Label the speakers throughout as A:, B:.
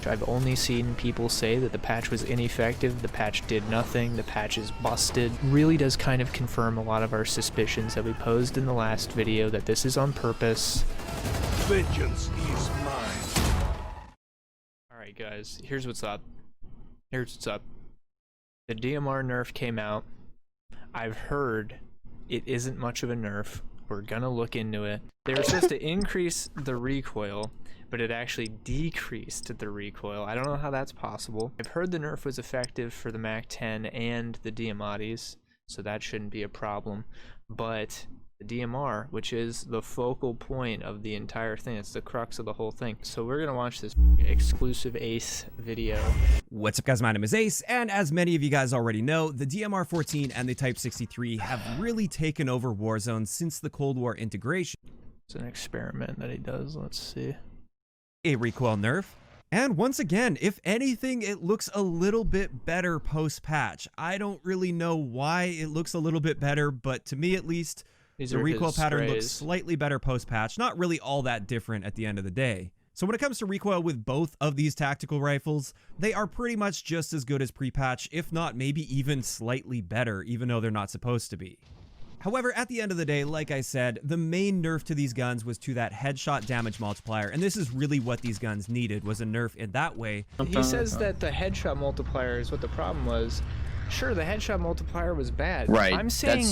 A: I've only seen people say that the patch was ineffective, the patch did nothing, the patch is busted. Really does kind of confirm a lot of our suspicions that we posed in the last video, that this is on purpose.
B: Vengeance is mine.
A: Alright guys, here's what's up. The DMR nerf came out. I've heard it isn't much of a nerf. We're gonna look into it. They were supposed to increase the recoil, but it actually decreased the recoil. I don't know how that's possible. I've heard the nerf was effective for the MAC-10 and the Diamattis, so that shouldn't be a problem. But the DMR, which is the focal point of the entire thing, it's the crux of the whole thing. So we're gonna watch this exclusive Ace video.
C: What's up guys, my name is Ace, and as many of you guys already know, the DMR-14 and the Type 63 have really taken over Warzone since the Cold War integration.
A: It's an experiment that he does, let's see.
C: A recoil nerf. And once again, if anything, it looks a little bit better post-patch. I don't really know why it looks a little bit better, but to me at least, the recoil pattern looks slightly better post-patch, not really all that different at the end of the day. So when it comes to recoil with both of these tactical rifles, they are pretty much just as good as pre-patch, if not maybe even slightly better, even though they're not supposed to be. However, at the end of the day, like I said, the main nerf to these guns was to that headshot damage multiplier, and this is really what these guns needed, was a nerf in that way.
A: He says that the headshot multiplier is what the problem was. Sure, the headshot multiplier was bad.
D: Right.
A: I'm saying...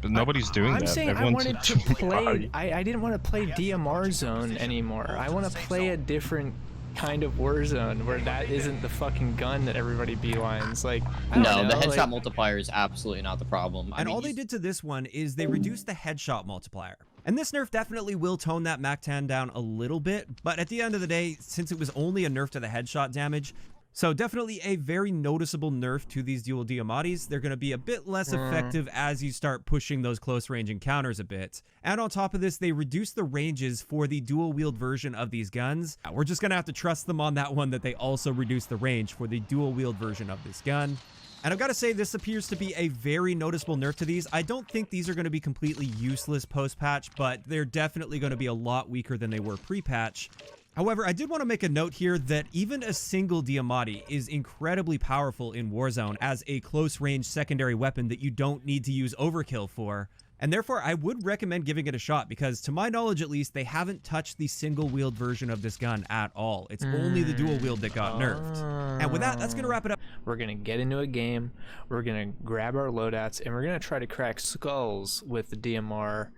E: But nobody's doing that.
A: I'm saying
E: Everyone's
A: I wanted to play... I didn't want to play DMR zone anymore. I want to play a different kind of Warzone where that isn't the fucking gun that everybody beelines. Like, I don't know,
D: the headshot
A: like...
D: multiplier is absolutely not the problem.
C: And all they did to this one is they reduced the headshot multiplier. And this nerf definitely will tone that MAC-10 down a little bit, but at the end of the day, since it was only a nerf to the headshot damage, so definitely a very noticeable nerf to these Dual Diamattis. They're going to be a bit less effective as you start pushing those close range encounters a bit. And on top of this, they reduce the ranges for the dual wield version of these guns. We're just going to have to trust them on that one, that they also reduce the range for the dual wield version of this gun. And I've got to say, this appears to be a very noticeable nerf to these. I don't think these are going to be completely useless post-patch, but they're definitely going to be a lot weaker than they were pre-patch. However, I did want to make a note here that even a single Diamatti is incredibly powerful in Warzone as a close-range secondary weapon that you don't need to use overkill for. And therefore, I would recommend giving it a shot because, to my knowledge at least, they haven't touched the single-wield version of this gun at all. It's only the dual-wield that got nerfed. And with that, that's going to wrap it up.
A: We're going to get into a game, we're going to grab our loadouts, and we're going to try to crack skulls with the DMR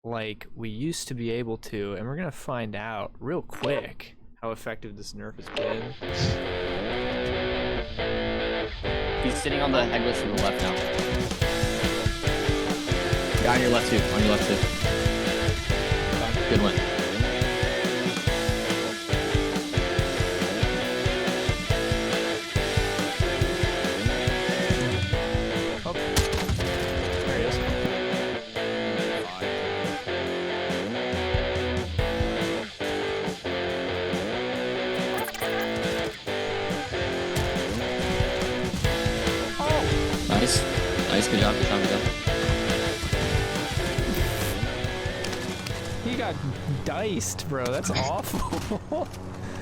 A: like we used to be able to, and we're gonna find out real quick how effective this nerf has been.
D: He's sitting on the headless to the left now. Guy on your left too, Good one.
A: Oh, there he is.
D: Nice, good job.
A: He got diced, bro. That's awful.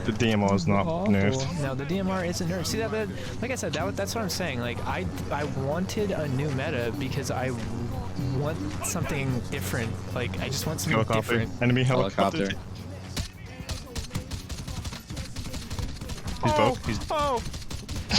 E: The DMR is not nerfed.
A: No, the DMR isn't nerfed. See that? Like I said, that's what I'm saying. Like I wanted a new meta because I want something different. Like I just want something different.
E: Enemy helicopter. He's both.
A: Oh.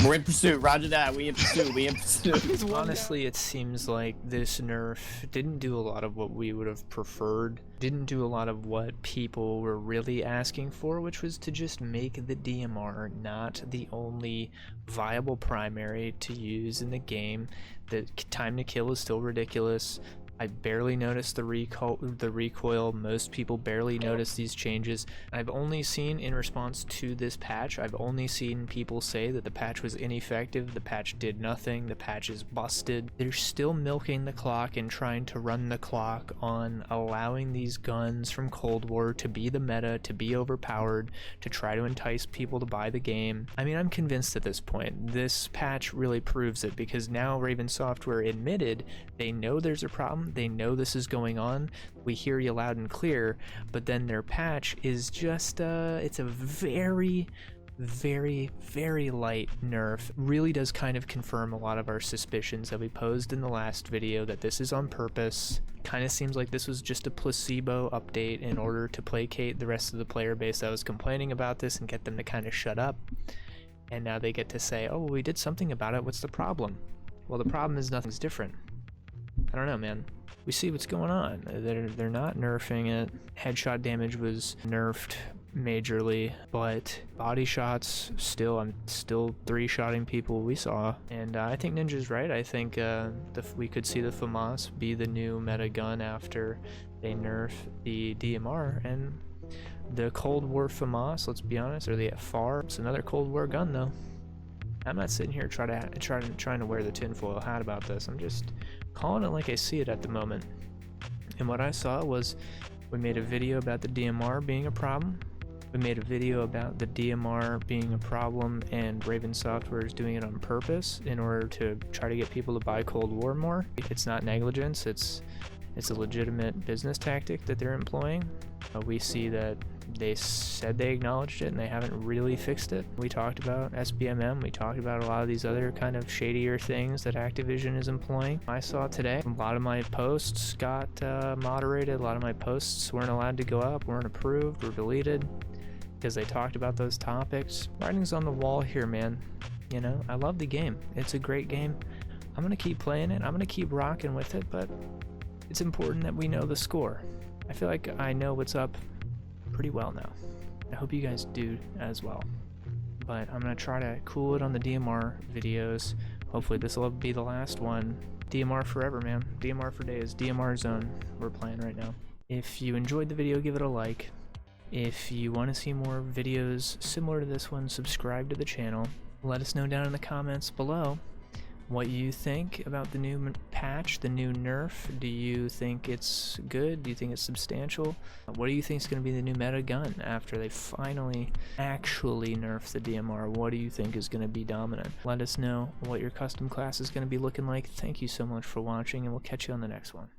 D: We're in pursuit. Roger that. We in pursuit.
A: Honestly, it seems like this nerf didn't do a lot of what we would have preferred. Didn't do a lot of what people were really asking for, which was to just make the DMR not the only viable primary to use in the game. The time to kill is still ridiculous. I barely noticed the recoil. Most people barely notice these changes. I've only seen, in response to this patch, I've only seen people say that the patch was ineffective, the patch did nothing, the patch is busted. They're still milking the clock and trying to run the clock on allowing these guns from Cold War to be the meta, to be overpowered, to try to entice people to buy the game. I mean, I'm convinced at this point. This patch really proves it, because now Raven Software admitted they know there's a problem. They know this is going on. We hear you loud and clear, but then their patch is just it's a very very, very light nerf really does kind of confirm a lot of our suspicions that we posed in the last video, that this is on purpose. Kind of seems like this was just a placebo update in order to placate the rest of the player base that was complaining about this and get them to kind of shut up. And now they get to say, oh, well, we did something about it, what's the problem? Well, the problem is nothing's different. I don't know, man. We see what's going on. They're not nerfing it. Headshot damage was nerfed majorly, but body shots I'm still 3-shotting people we saw. And I think Ninja's right. I think we could see the FAMAS be the new meta gun after they nerf the DMR. And the Cold War FAMAS, let's be honest, or the FAR, it's another Cold War gun though. I'm not sitting here trying to wear the tinfoil hat about this. I'm just calling it like I see it at the moment. And what I saw was, we made a video about the DMR being a problem. We made a video about the DMR being a problem and Raven Software is doing it on purpose in order to try to get people to buy Cold War more. It's not negligence, it's a legitimate business tactic that they're employing. We see that they said they acknowledged it and they haven't really fixed it. We talked about SBMM, we talked about a lot of these other kind of shadier things that Activision is employing. I saw today a lot of my posts got moderated, a lot of my posts weren't allowed to go up, weren't approved, were deleted because they talked about those topics. Writing's on the wall here, man. You know, I love the game. It's a great game. I'm gonna keep playing it, I'm gonna keep rocking with it, but it's important that we know the score. I feel like I know what's up pretty well now. I hope you guys do as well. But I'm gonna try to cool it on the DMR videos. Hopefully this will be the last one. DMR forever, man. DMR for days. DMR zone we're playing right now. If you enjoyed the video, give it a like. If you want to see more videos similar to this one, subscribe to the channel. Let us know down in the comments below what you think about the new patch, the new nerf. Do you think it's good? Do you think it's substantial? What do you think is going to be the new meta gun after they finally actually nerf the DMR? What do you think is going to be dominant? Let us know what your custom class is going to be looking like. Thank you so much for watching, and we'll catch you on the next one.